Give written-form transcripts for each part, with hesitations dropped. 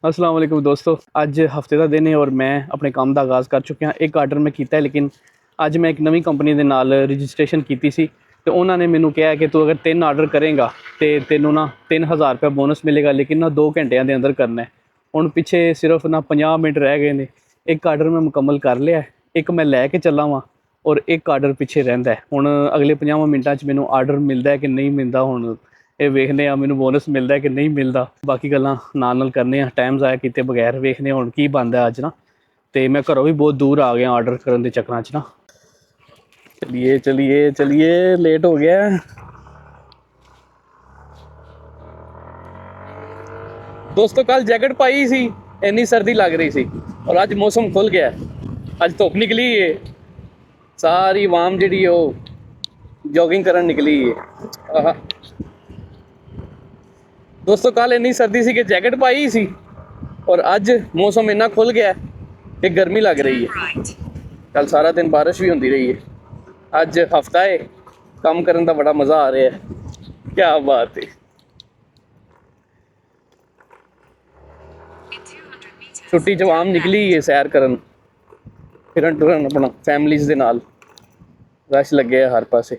अस्सलाम वालेकुम दोस्तों। अज हफ्ते का दिन है और मैं अपने काम का आगाज़ कर चुकिया। एक आर्डर मैं किया है, लेकिन अज मैं एक नवी कंपनी के नाल रजिस्ट्रेशन की सी, तो उन्होंने मैनू कहा कि तू अगर 3 आर्डर करेगा तो तेनों ना 3000 रुपया बोनस मिलेगा, लेकिन ना 2 घंटिया के अंदर करना है। हुण पिछे सिर्फ ना 50 मिनट रह गए ने। एक आर्डर मैं मुकम्मल कर लिया, एक मैं लैके चला वा और एक आर्डर पिछे रहिंदा है। हुण अगले 50 मिनटां च मैनू आर्डर मिलता है कि नहीं मिलता, हुण ये वेखने मैनू बोनस मिलता है कि नहीं मिलता। बाकी गल्लां नाल करने टाइम ज़ाया किए बगैर वेखने हुण की बनता अज ना। तो मैं घरों भी बहुत दूर आ गया आर्डर करने के चक्कर च ना। चलिए चलिए चलिए, लेट हो गया। दोस्तों कल जैकेट पाई सी, इन्नी सर्दी लग रही सी और अज मौसम खुल गया। अज धुप निकली है, सारी आवाम जी जॉगिंग करन निकली है। दोस्तों कल इन्नी सर्दी सी कि जैकेट पाई सी और अज मौसम इन्ना खुल गया कि गर्मी लग रही है। कल सारा दिन बारिश भी होती रही है। अज हफ्ता है, काम करने का बड़ा मज़ा आ रहा है। क्या बात है। छुट्टी जवाम निकली है सैर करन फिरन टुरन अपना फैमिलीज दे नाल। रश लगे हर पासे।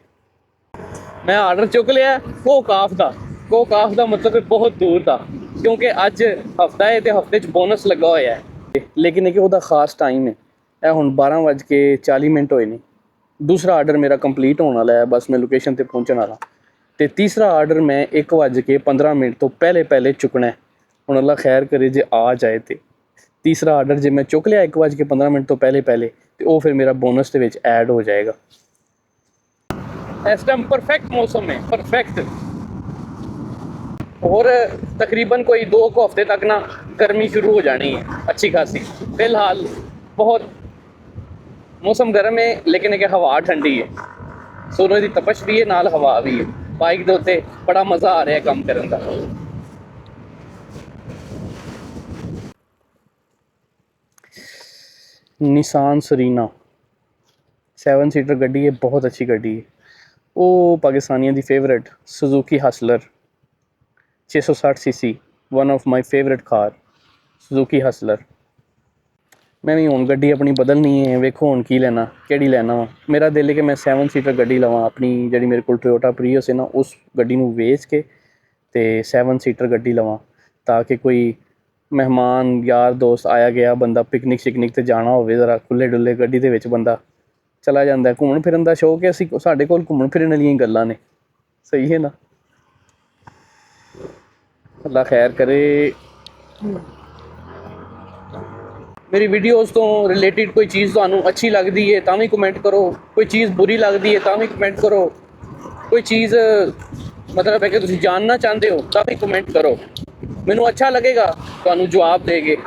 मैं आर्डर चुक लिया कोकाफ का मतलब बहुत दूर था, क्योंकि अज हफ्ता है तो हफ्ते बोनस लगा हुआ है, लेकिन एक वो खास टाइम है। यह हुण 12:40 होए ने। दूसरा आर्डर मेरा कंप्लीट होने वाला है, बस मैं लोकेशन पर पहुँचने वाला। तो तीसरा आर्डर मैं 1:15 तो पहले चुकना है। हुण अल्लाह खैर करे जे आ जाए तो तीसरा आर्डर जो मैं चुक लिया 1:15 तो पहले तो वो फिर मेरा बोनस के विच ऐड हो जाएगा। इस टाइम परफेक्ट मौसम है, परफेक्ट। और तकरीबन कोई 2 हफ्ते तक ना गर्मी शुरू हो जानी है अच्छी खासी। फिलहाल बहुत मौसम गर्म है, लेकिन एक हवा ठंडी है। सूरज की तपश भी है, नाल हवा भी है। बाइक के उत्ते बड़ा मज़ा आ रहा है काम करने का। निसान सरीना 7 सीटर गड्डी है, बहुत अच्छी गड्डी है। वो पाकिस्तानियों की favourite Suzuki Hustler 660 CC, one of my favourite car Suzuki Hustler. मैं भी हुण गड्डी अपनी बदलनी है, वेखो हुण की लेना, केड़ी लेना वा। मेरा दिल है कि मैं 7 सीटर गड्डी लवां अपनी, जी मेरे को टोयोटा प्रीयस है ना, उस गड्डी नूं वेच के ते 7 सीटर गड्डी लवां, ताकि कोई मेहमान यार दोस्त आया गया बंदा पिकनिक शिकनिक ते जाना होवे, ज़रा खुले डुले गड्डी दे विच बंदा चला जाता है। घूमन फिरन का शौक है, असीं साडे कोल घूमन फिरन वालियां गल्लां ने। सही है ना। अल्लाह खैर करे। मेरी वीडियोज़ तो रिलेटिड कोई चीज़ तुहानूं अच्छी लगती है तो भी कमेंट करो, कोई चीज़ बुरी लगती है तो भी कमेंट करो, कोई चीज़ मतलब है कि तुसीं जानना चाहते हो तो भी कमेंट करो। मैनूं अच्छा लगेगा तुहानूं जवाब देगे।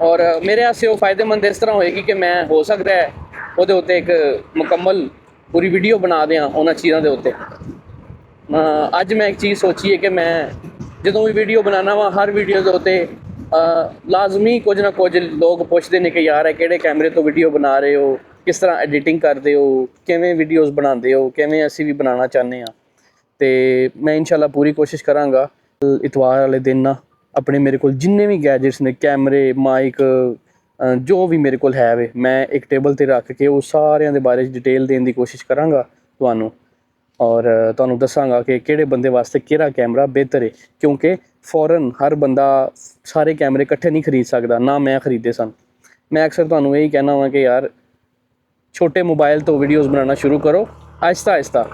और मेरे आसे वो फ़ायदेमंद इस तरह होएगी कि मैं हो सकता है वो उत्ते एक मुकम्मल पूरी वीडियो बना दें उन्होंने चीज़ों के उत्ते। अज मैं एक चीज़ सोची है कि मैं जो भी वीडियो बनाना वा, हर वीडियो के उत्ते लाजमी कुछ ना कुछ लोग पूछते हैं कि यार किहड़े कैमरे तो वीडियो बना रहे हो, किस तरह एडिटिंग करते हो, किवें वीडियोज़ बनाते हो, किवें असीं भी बनाना चाहते हैं। तो मैं इंशाल्लाह पूरी कोशिश करांगा इतवार वाले दिन ना अपने मेरे को जिन्ने भी गैजेट्स ने, कैमरे, माइक, जो भी मेरे को है वे, मैं एक टेबल पर रख के वो सारिਆਂ ਦੇ बारे डिटेल देने की कोशिश करांगा तुहानूं, और तुहानूं दसांगा कि किहड़े बंदे वास्ते किहड़ा कैमरा बेहतर है। क्योंकि फॉरन हर बंदा सारे कैमरे इकट्ठे नहीं खरीद सकता, ना मैं खरीदे सन। मैं अक्सर तुहानूं यही कहना वा कि यार छोटे मोबाइल तो वीडियोज़ बनाना शुरू करो आहिस्ता आहिस्ता।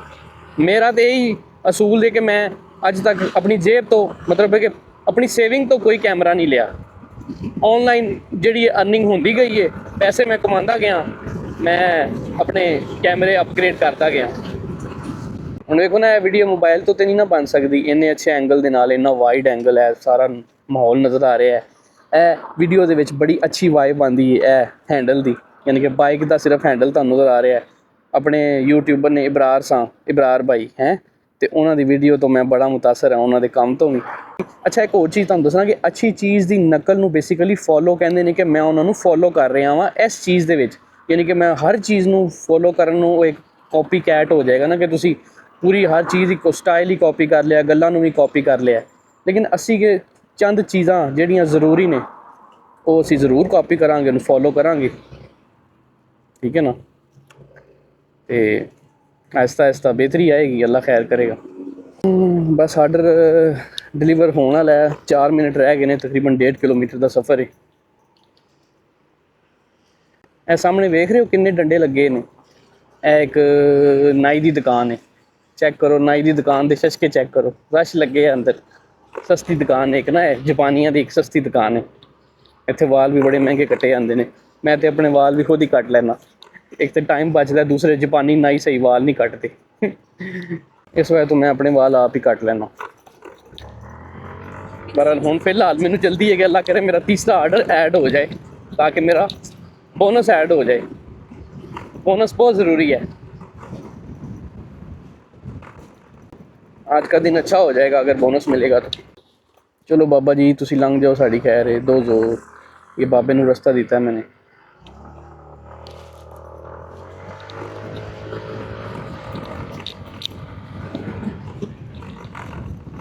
मेरा तो यही असूल है कि मैं अज तक अपनी जेब तो मतलब है कि अपनी सेविंग तो कोई कैमरा नहीं लिया। ऑनलाइन जी अर्निंग होती गई है, पैसे मैं कमाता गया, मैं अपने कैमरे अपग्रेड करता गया। हुण देखो ना, वीडियो मोबाइल तो नहीं ना बन सकती इन्ने अच्छे एंगल के नाल, इन्ना वाइड एंगल है, सारा माहौल नज़र आ रहा है। यह वीडियो के विच बड़ी अच्छी वाइब आती है हैंडल की, यानी कि बाइक का सिर्फ हैंडल तुहानूं नज़र आ रहा है। अपने यूट्यूबर ने इबरार भाई हैं, तो उन्होंने वीडियो तो मैं बड़ा मुतासर हाँ उन्होंने काम तो भी। अच्छा, एक होर चीज़ तुहानूं दसना कि अच्छी चीज़ की नकल नूं बेसिकली फॉलो कहते हैं कि मैं उन्होंने फॉलो कर रहा वा इस चीज़ के विच, यानी कि मैं हर चीज़ नूं फॉलो करन नूं एक कॉपी कैट हो जाएगा ना, कि तुसीं पूरी हर चीज़ ही स्टाइल ही कॉपी कर लिया, गल्लां नूं भी कॉपी कर लिया। लेकिन असी के चंद चीज़ां जिहड़ियां ज़रूरी ने वो असी ज़रूर कापी करांगे, उन्हें फॉलो करांगे, ठीक है ना। तो आहिस्ता आहिस्ता बेहतरी आएगी, अल्लाह खैर करेगा। बस आर्डर डिलीवर होने वाला है, 4 मिनट रह गए ने, तकरीबन 1.5 किलोमीटर का सफ़र है। ए सामने वेख रहे हो किन्ने डंडे लगे ने, एक नाई की दुकान है, चेक करो नाई की दुकान के शशके चेक करो, रश लगे अंदर। सस्ती दुकान है एक ना, है जापानिया की एक सस्ती दुकान है। इत्थे वाल भी बड़े महंगे कट्टे जाते हैं। मैं तो अपने वाल भी खुद ही कट लैना, एक तो टाइम बचता, दूसरे जापानी नाई सही वाल नहीं कटते इस वजह तो मैं अपने वाल आप ही कट लैना। बहरहाल हुण फिलहाल मैनू जल्दी है कि अल्लाह करे मेरा तीसरा आर्डर ऐड हो जाए, ताकि मेरा बोनस ऐड हो जाए। बोनस बहुत ज़रूरी है, आज का दिन अच्छा हो जाएगा अगर बोनस मिलेगा तो। चलो बाबा जी तुसी लंघ जाओ, साड़ी खैर है, दो जो ये बाबे नू रास्ता दिता है मैंने।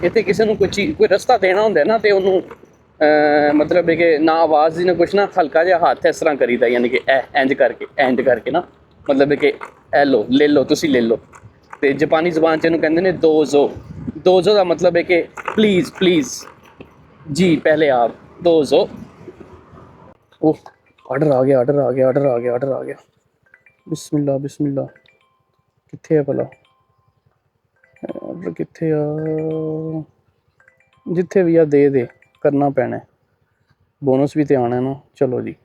इतने किसी को कोई चीज़ कोई रस्ता देना होंगे ना, तो उन्होंने मतलब है कि ना आवाज़ दी ना कुछ ना, हल्का जिहा हाथ इस तरह करीदा, यानी कि इंज करके ना, मतलब है कि ए लो ले लो, तुसी ले लो। तो जापानी जबान च इन्हूं कहंदे ने दोजो का मतलब है कि प्लीज़ प्लीज़ जी, पहले आप दोजो। ओह आर्डर आ गया, आर्डर आ गया, आर्डर आ गया, आर्डर आ गया। बिस्मिल्लाह बिस्मिल्लाह, कित्थे है भला आर्डर, कित्थे आ, जिथे भी आ दे करना पैना, बोनस भी तो आना है ना। चलो जी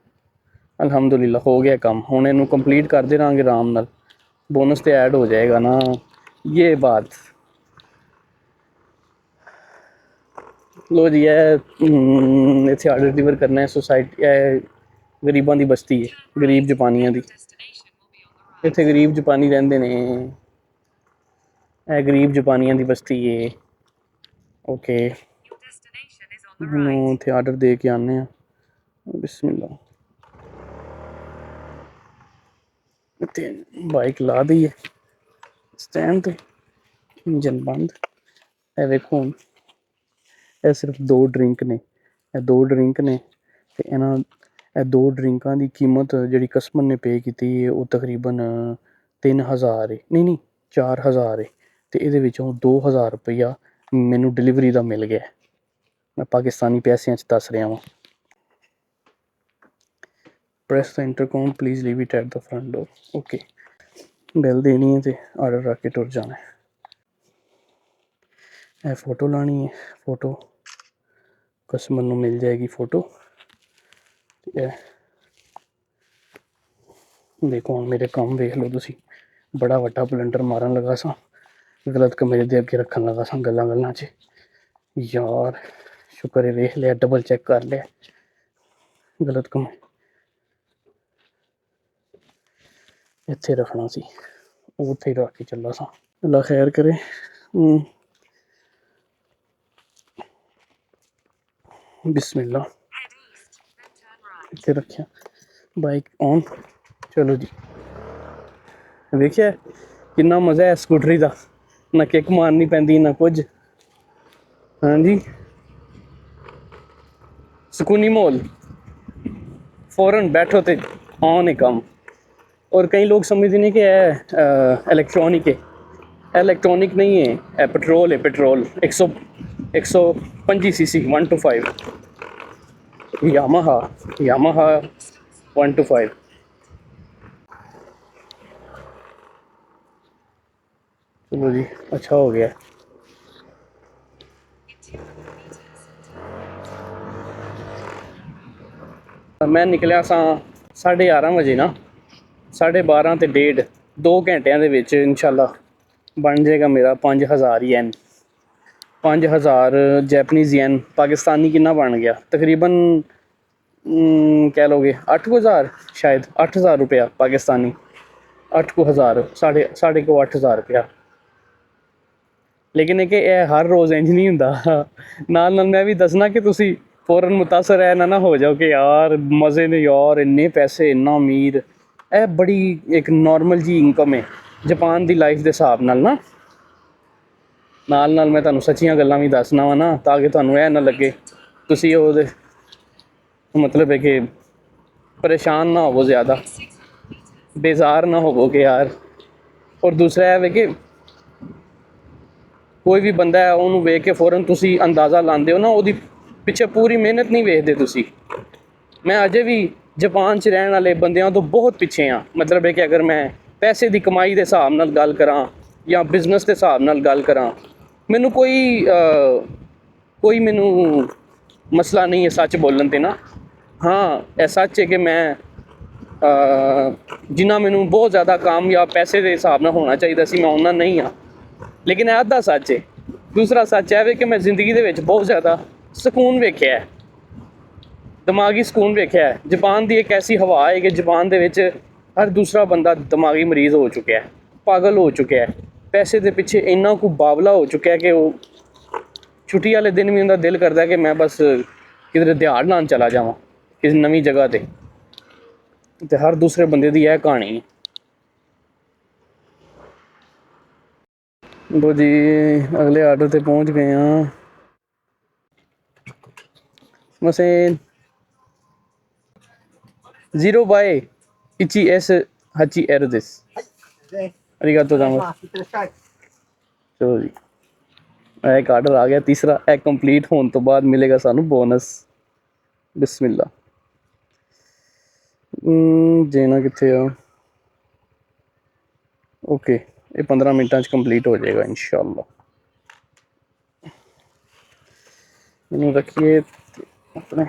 अल्हम्दुलिल्लाह हो गया काम, हुण इनू कंप्लीट करते रहेंगे आराम नाल, बोनस तो ऐड हो जाएगा ना। ये बात लो जी, इत्थे आर्डर डिलीवर करना है, सोसाइटी गरीबां दी बस्ती है, गरीब जापानियां दी। इत्थे गरीब जापानी रहिंदे ने, गरीब जापानियां दी बस्ती है। ओके हुण इत्थे आर्डर दे के आने आ, बिस्मिल्लाह। इत्थे बाइक ला दी है स्टैंड ते, इंजन बंद है। वेखो हुण ਇਹ सिर्फ 2 ड्रिंक ने, ਇਹ 2 ड्रिंक ने, ਤੇ ਇਹਨਾਂ ਇਹ 2 ਡਰਿੰਕਾਂ ਦੀ ਕੀਮਤ ਜਿਹੜੀ ਕਸਟਮਰ ਨੇ ਪੇ ਕੀਤੀ ਹੈ ਉਹ ਤਕਰੀਬਨ 3000 ਹੈ, ਨਹੀਂ 4000 ਹੈ, ਤੇ ਇਹਦੇ ਵਿੱਚੋਂ 2000 ਰੁਪਈਆ ਮੈਨੂੰ ਡਿਲੀਵਰੀ ਦਾ ਮਿਲ ਗਿਆ। ਮੈਂ ਪਾਕਿਸਤਾਨੀ ਪੈਸਿਆਂ 'ਚ ਦੱਸ ਰਿਹਾ ਵਾਂ। Press the intercom please leave it at the front door. Okay bill ਦੇਣੀ ਹੈ ਤੇ ਆਰਡਰ ਰੱਖ ਕੇ ਟੁਰ ਜਾਣਾ। ਇਹ ਫੋਟੋ ਲਾਣੀ ਹੈ, ਫੋਟੋ कस्टमर को मिल जाएगी फोटो। देखो हम मेरे काम देख लो तुसी, बड़ा वड्डा बलंडर मारन लगा सा, गलत कमरे दे अगे रखन लगा सा गल्लां गल्लां च। यार शुक्र है वेख लिया, डबल चेक कर लिया, गलत कम इत्थे रखना सी, उत्थे ही रख के चला सा। अल्लाह खैर करे। बिस्मिल्लाह इत्थे रखिया, बाइक ऑन। चलो जी देखिए कितना मज़ा है स्कूटरी का, ना किक मारनी पैंदी ना कुछ। हाँ जी सुकूनी माहौल, फ़ौरन बैठो तो ऑन है कम। और कई लोग समझते नहीं कि इलेक्ट्रॉनिक है, इलेक्ट्रॉनिक नहीं है, पेट्रोल है, पेट्रोल 125 cc 125 यामाहा 125। चलो जी अच्छा हो गया। मैं निकलिया सा 11:30 बजे ना, 12:30 ते 1:30 2 घंटिਆਂ ਦੇ ਵਿੱਚ इंशाल्लाह बन जाएगा मेरा 5000 येन। 5000 जैपनीज़ येन पाकिस्तानी कितना बन गया, तकरीबन कह लोगे 8000, शायद 8000 रुपया पाकिस्तानी, 8000 साढ़े को 8000 रुपया। लेकिन है कि हर रोज़ इंज नहीं हुंदा। नाल मैं भी दसना कि तुसी फ़ौरन मुतासर ना हो जाओ कि यार मज़े ने, यार इन्ने पैसे इन्ना अमीर। यह बड़ी एक नॉर्मल जी इनकम है जापान की लाइफ के हिसाब नाल ना। ਨਾਲ ਨਾਲ ਮੈਂ ਤੁਹਾਨੂੰ ਸੱਚੀਆਂ ਗੱਲਾਂ ਵੀ ਦੱਸਣਾ ਵਾ ਨਾ, ਤਾਂ ਕਿ ਤੁਹਾਨੂੰ ਇਹ ਨਾ ਲੱਗੇ ਤੁਸੀਂ ਉਹਦੇ ਮਤਲਬ ਹੈ ਕਿ ਪਰੇਸ਼ਾਨ ਨਾ ਹੋਵੋ, ਜ਼ਿਆਦਾ ਬੇਜ਼ਾਰ ਨਾ ਹੋਵੋ ਕਿ ਯਾਰ। ਔਰ ਦੂਸਰਾ ਇਹ ਵੇ ਕਿ ਕੋਈ ਵੀ ਬੰਦਾ ਹੈ ਉਹਨੂੰ ਵੇਖ ਕੇ ਫ਼ੌਰਨ ਤੁਸੀਂ ਅੰਦਾਜ਼ਾ ਲਾਉਂਦੇ ਹੋ ਨਾ, ਉਹਦੀ ਪਿੱਛੇ ਪੂਰੀ ਮਿਹਨਤ ਨਹੀਂ ਵੇਖਦੇ ਤੁਸੀਂ। ਮੈਂ ਅਜੇ ਵੀ ਜਾਪਾਨ 'ਚ ਰਹਿਣ ਵਾਲੇ ਬੰਦਿਆਂ ਤੋਂ ਬਹੁਤ ਪਿੱਛੇ ਹਾਂ। ਮਤਲਬ ਹੈ ਕਿ ਅਗਰ ਮੈਂ ਪੈਸੇ ਦੀ ਕਮਾਈ ਦੇ ਹਿਸਾਬ ਨਾਲ ਗੱਲ ਕਰਾਂ ਜਾਂ ਬਿਜ਼ਨਸ ਦੇ ਹਿਸਾਬ ਨਾਲ ਗੱਲ ਕਰਾਂ, ਮੈਨੂੰ ਕੋਈ ਮੈਨੂੰ ਮਸਲਾ ਨਹੀਂ ਹੈ ਸੱਚ ਬੋਲਣ 'ਤੇ ਨਾ। ਹਾਂ, ਇਹ ਸੱਚ ਹੈ ਕਿ ਮੈਂ ਜਿੰਨਾ ਮੈਨੂੰ ਬਹੁਤ ਜ਼ਿਆਦਾ ਕਾਮਯਾਬ ਪੈਸੇ ਦੇ ਹਿਸਾਬ ਨਾਲ ਹੋਣਾ ਚਾਹੀਦਾ ਸੀ, ਮੈਂ ਉਹਨਾਂ ਨਹੀਂ ਹਾਂ। ਲੇਕਿਨ ਇਹ ਅੱਧਾ ਸੱਚ ਹੈ। ਦੂਸਰਾ ਸੱਚ ਇਹ ਵੇ ਕਿ ਮੈਂ ਜ਼ਿੰਦਗੀ ਦੇ ਵਿੱਚ ਬਹੁਤ ਜ਼ਿਆਦਾ ਸਕੂਨ ਵੇਖਿਆ ਹੈ, ਦਿਮਾਗੀ ਸਕੂਨ ਵੇਖਿਆ ਹੈ। ਜਾਪਾਨ ਦੀ ਇੱਕ ਐਸੀ ਹਵਾ ਹੈ ਕਿ ਜਾਪਾਨ ਦੇ ਵਿੱਚ ਹਰ ਦੂਸਰਾ ਬੰਦਾ ਦਿਮਾਗੀ ਮਰੀਜ਼ ਹੋ ਚੁੱਕਿਆ ਹੈ, ਪਾਗਲ ਹੋ ਚੁੱਕਿਆ ਹੈ, ਪੈਸੇ ਦੇ ਪਿੱਛੇ ਇੰਨਾ ਕੁ ਬਾਵਲਾ ਹੋ ਚੁੱਕਿਆ ਕਿ ਉਹ ਛੁੱਟੀ ਵਾਲੇ ਦਿਨ ਵੀ ਉਹਦਾ ਦਿਲ ਕਰਦਾ ਕਿ ਮੈਂ ਬਸ ਕਿਧਰੇ ਦਿਹਾੜ ਲਾਉਣ ਚਲਾ ਜਾਵਾਂ ਕਿਸੇ ਨਵੀਂ ਜਗ੍ਹਾ 'ਤੇ। ਅਤੇ ਹਰ ਦੂਸਰੇ ਬੰਦੇ ਦੀ ਇਹ ਕਹਾਣੀ ਹੈ। ਲੋ ਜੀ, ਅਗਲੇ ਆਰਡਰ 'ਤੇ ਪਹੁੰਚ ਗਏ ਹਾਂ। ਮਸੇ 0/1S8 です。ありがとうございます。ਚਲੋ ਜੀ, ਇਹ ਇੱਕ ਆਰਡਰ ਆ ਗਿਆ ਤੀਸਰਾ। ਇਹ ਕੰਪਲੀਟ ਹੋਣ ਤੋਂ ਬਾਅਦ ਮਿਲੇਗਾ ਸਾਨੂੰ ਬੋਨਸ। ਬਿਸਮਿਲ੍ਲਾ। ਦੇਣਾ ਕਿੱਥੇ ਆ? ਓਕੇ, ਇਹ 15 ਮਿੰਟਾਂ 'ਚ ਕੰਪਲੀਟ ਹੋ ਜਾਏਗਾ ਇਨਸ਼ਾਅੱਲਾ। ਇਹਨੂੰ ਰੱਖੀਏ ਆਪਣੇ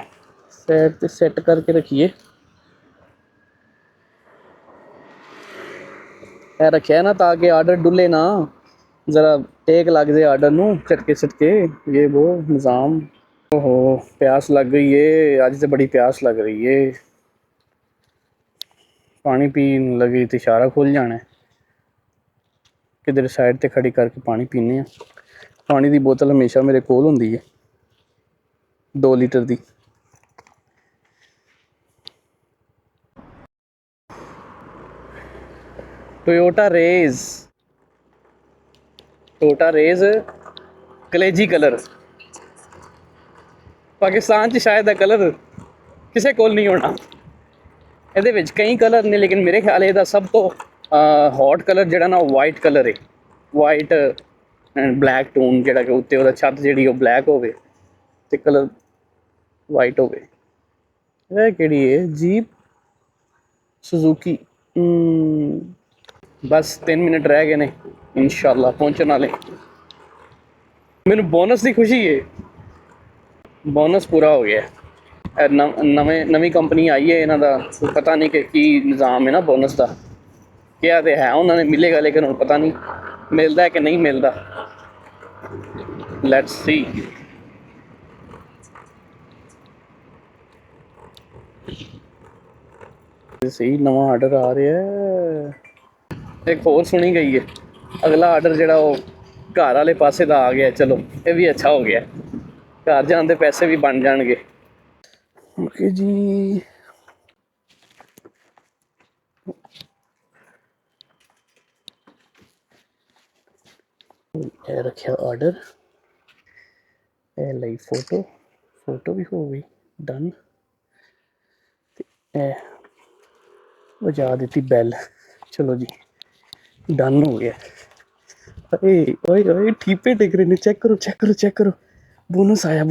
ਸਾਈਡ 'ਤੇ ਸੈੱਟ ਕਰਕੇ ਰੱਖੀਏ। ਇਹ ਰੱਖਿਆ ਨਾ ਤਾਂ ਕਿ ਆਰਡਰ ਡੁੱਲੇ ਨਾ, ज़रा टेक लग जाए आर्डर नू झटके झटके, ये वो निज़ाम। ओहो, प्यास लग गई है अज तो, बड़ी प्यास लग रही है। पानी पीन लगी तो इशारा खुल जाना, किधर साइड ते खड़ी करके पानी पीने। पानी की बोतल हमेशा मेरे कोल होंदी है 2 लीटर की। टोयोटा रेज कलेजी कलर। पाकिस्तान च शायद कलर किसी कोल नहीं होना। ਇਹਦੇ ਵਿੱਚ ਕਈ ਕਲਰ ਨੇ, ਲੇਕਿਨ ਮੇਰੇ ਖਿਆਲ ਇਹਦਾ ਸਭ ਤੋਂ ਹੌਟ ਕਲਰ ਜਿਹੜਾ ਨਾ ਉਹ ਵਾਈਟ ਕਲਰ ਹੈ। ਵਾਈਟ ਐਂਡ ਬਲੈਕ ਟੋਨ, ਜਿਹੜਾ ਕਿ ਉੱਤੇ ਉਹਦਾ ਛੱਤ ਜਿਹੜੀ ਉਹ ਬਲੈਕ ਹੋਵੇ ਅਤੇ ਕਲਰ ਵਾਈਟ ਹੋਵੇ। ਇਹ ਕਿਹੜੀ ਹੈ? Jeep Suzuki. ਬਸ 3 ਮਿੰਟ ਰਹਿ ਗਏ ਨੇ ਇਨਸ਼ਾਅੱਲਾ ਪਹੁੰਚਣ ਵਾਲੇ। ਮੈਨੂੰ ਬੋਨਸ ਦੀ ਖੁਸ਼ੀ ਹੈ, ਬੋਨਸ ਪੂਰਾ ਹੋ ਗਿਆ। ਨਵੀਂ ਕੰਪਨੀ ਆਈ ਹੈ, ਇਹਨਾਂ ਦਾ ਪਤਾ ਨਹੀਂ ਕਿ ਕੀ ਨਿਜ਼ਾਮ ਹੈ ਨਾ ਬੋਨਸ ਦਾ। ਕਿਹਾ ਤਾਂ ਹੈ ਉਹਨਾਂ ਨੇ ਮਿਲੇਗਾ, ਲੇਕਿਨ ਹੁਣ ਪਤਾ ਨਹੀਂ ਮਿਲਦਾ ਕਿ ਨਹੀਂ ਮਿਲਦਾ। Let's see. ਸਹੀ ਨਵਾਂ ਆਰਡਰ ਆ ਰਿਹਾ। ਇੱਕ ਹੋਰ ਸੁਣੀ ਗਈ ਹੈ, ਅਗਲਾ ਆਰਡਰ ਜਿਹੜਾ ਉਹ ਘਰ ਵਾਲੇ ਪਾਸੇ ਦਾ ਆ ਗਿਆ। ਚਲੋ ਇਹ ਵੀ ਅੱਛਾ ਹੋ ਗਿਆ, ਘਰ ਜਾਣ ਦੇ ਪੈਸੇ ਵੀ ਬਣ ਜਾਣਗੇ। ਓਕੇ ਜੀ, ਇਹ ਰੱਖਿਆ ਆਰਡਰ। ਇਹ ਲਈ ਫੋਟੋ ਵੀ ਹੋ ਗਈ ਡਨ। ਤੇ ਇਹ ਵਜਾ ਦਿੱਤੀ ਬੈਲ। ਚਲੋ ਜੀ, ਡਨ ਹੋ ਗਿਆ। ਓਏ ਓਏ ਠੀਪੇ ਦਿਖ ਰਹੇ ਨੇ, ਚੈੱਕ ਕਰੋ। ਬੋਨਸ ਆਇਆ।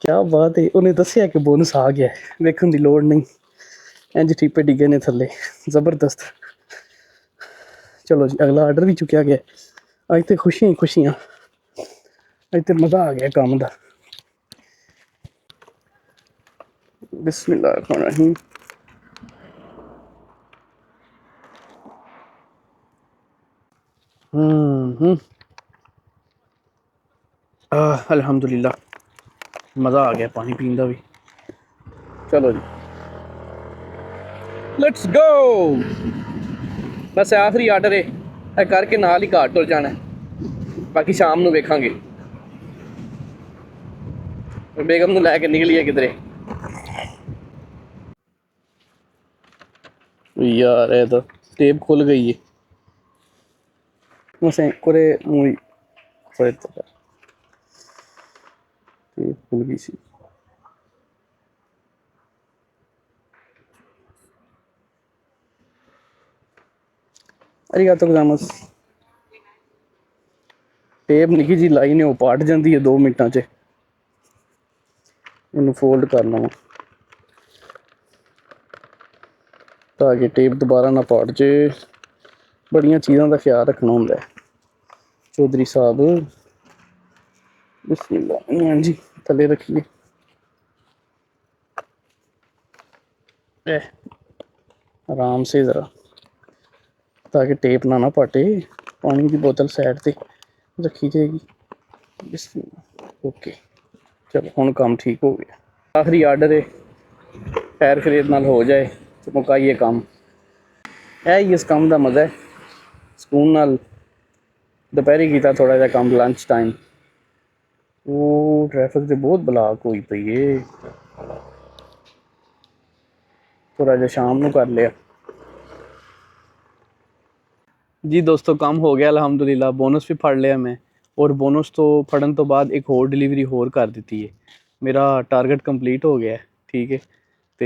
ਕਿਆ ਬਾਤ ਹੈ। ਉਹਨੇ ਦੱਸਿਆ ਕਿ ਬੋਨਸ ਆ ਗਿਆ, ਵੇਖਣ ਦੀ ਲੋੜ ਨਹੀਂ, ਇੰਝ ਠੀਪੇ ਡਿੱਗੇ ਨੇ ਥੱਲੇ, ਜ਼ਬਰਦਸਤ। ਚਲੋ ਜੀ, ਅਗਲਾ ਆਰਡਰ ਵੀ ਚੁੱਕਿਆ ਗਿਆ। ਅੱਜ ਤੇ ਖੁਸ਼ੀਆਂ, ਅੱਜ ਤੇ ਮਜ਼ਾ ਆ ਗਿਆ ਕੰਮ ਦਾ। ਬਿਸਮਿल्लाह रहमान रहीम। अल्हम्दुलिल्लाह, मज़ा आ गया पानी पीने का भी। चलो जी, लेट्स गो। बस आखिरी आर्डर है, ਇਹ ਕਰਕੇ ਨਾਲ ਹੀ ਘਰ ਤੁਰ ਜਾਣਾ। ਬਾਕੀ ਸ਼ਾਮ ਨੂੰ ਵੇਖਾਂਗੇ, ਬੇਗਮ ਨੂੰ ਲੈ ਕੇ ਨਿਕਲੀਏ ਕਿਧਰੇ। यार ये तो टेप खुल गई है। वैसे कोरे प्रॉपर इतना खुल गई सी। अरिगातो गोजाइमास। टेप निकी जी लाई ने वो पाट जाती है 2 मिनटां च। इन्हूं फोल्ड करना वा ताकि टेप दोबारा ना पाट जे। बड़ियां चीज़ों का ख्याल रखना होंदा है चौधरी साहब। बिस्मिल्लाह। हाँ जी थले रखिए। आराम से ज़रा ताकि टेप ना पाटे। पानी की बोतल साइड पे रखी जाएगी। बिस्मिल्लाह। ओके चलो हुण काम ठीक हो गया। आखिरी आर्डर है खैर खरीद नाल हो जाए तो मुकाइए काम। है ही इस काम का मज़ा है। सुकून नाल दोपहरी किया थोड़ा जा काम लंच टाइम। वो ट्रैफिक से बहुत ब्लॉक हुई पई है। थोड़ा जा शाम को कर लिया जी दोस्तों। काम हो गया अलहमदुलिल्लाह। बोनस भी फड़ लिया मैं और बोनस तो फड़न तो बाद एक होर डिलीवरी होर कर दी है। मेरा टारगेट कंप्लीट हो गया है ठीक है। तो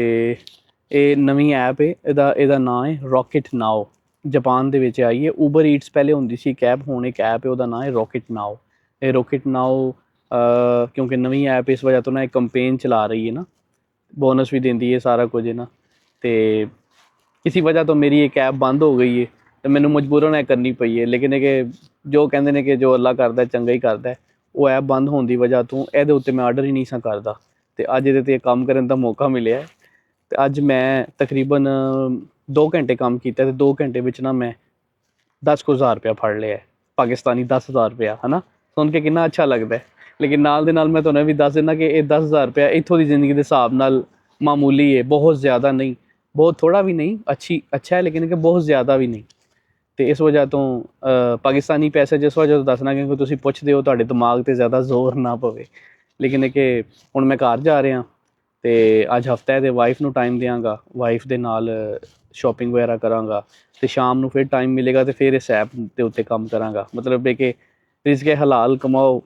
ये नवी ऐप है ਇਹਦਾ ਨਾਂ है रॉकेट नाओ। जापान ਦੇ ਵਿੱਚ आई है। ऊबर ईट्स पहले होंदी सी कैब ਹੁਣ एक ऐप है ਉਹਦਾ ਨਾਂ है रॉकेट नाओ। ये रॉकेट नाओ क्योंकि नवी ऐप इस वजह तो ना एक कंपेन चला रही है ना बोनस भी देंदी है सारा कुछ है ना। तो इसी वजह तो मेरी एक ऐप बंद हो गई है तो मैंने मजबूरन करनी पई है। लेकिन कि जो कहते हैं कि जो अल्लाह करता है चंगा ही करता है। वो ऐप बंद होने की वजह तो ये उत्ते मैं आर्डर ही नहीं सा करता। तो अज ये काम करने का मौका मिले। तो अज मैं तकरीबन 2 घंटे काम किया। 2 घंटे में ना मैं 10,000 रुपया फड़ लिया है। पाकिस्तानी 10,000 रुपया है ना। सुन के कितना अच्छा लगता है। लेकिन नाल दे नाल मैं तुहानूं भी दस देना कि ये 10,000 रुपया इत्थों की जिंदगी के हिसाब नाल मामूली है। बहुत ज़्यादा नहीं बहुत थोड़ा भी नहीं अच्छा है लेकिन कि बहुत ज़्यादा भी नहीं। तो इस वजह तो पाकिस्तानी पैसे जिस वजह तो दसना क्योंकि तुसीं पुछदे हो तुहाडे दिमाग ते ज़्यादा जोर ना पवे। लेकिन कि हुण मैं घर जा रहा तो अज हफ्ता है तो वाइफ नूं टाइम देंगा। वाइफ दे नाल शॉपिंग वगैरह करांगा तो शाम नूं फिर टाइम मिलेगा तो फिर इस ऐप के उत्ते काम करांगा। मतलब है कि रिज़्क़े हलाल कमाओ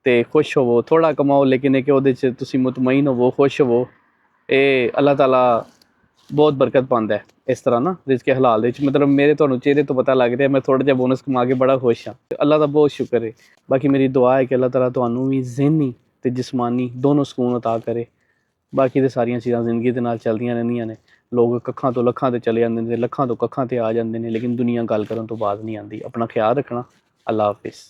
तो खुश होवो। थोड़ा कमाओ लेकिन कि उहदे च तुसीं मुतमईन होवो खुश होवो। ये अल्लाह ताला बहुत बरकत पांदा है इस तरह ना रिज़्क़े हलाल दे। मतलब मेरे तुहानूं चेहरे तो पता लग रहा है मैं थोड़ा जिहा बोनस कमा के बड़ा खुश हाँ। अल्लाह का बहुत शुक्र है। बाकी मेरी दुआ है कि अल्लाह ताला तुहानूं भी ज़हनी ते जिस्मानी दोनों सुकून अता करे। बाकी तो सारिया चीज़ां जिंदगी दे नाल चलदियां रहिंदियां ने। लोग कक्खां तो लखां ते चले जांदे ने लखां तो कक्खां ते आ जांदे ने लेकिन दुनिया गल करन तो बाज नहीं आती। अपना ख्याल रखना। अल्लाह हाफिज़।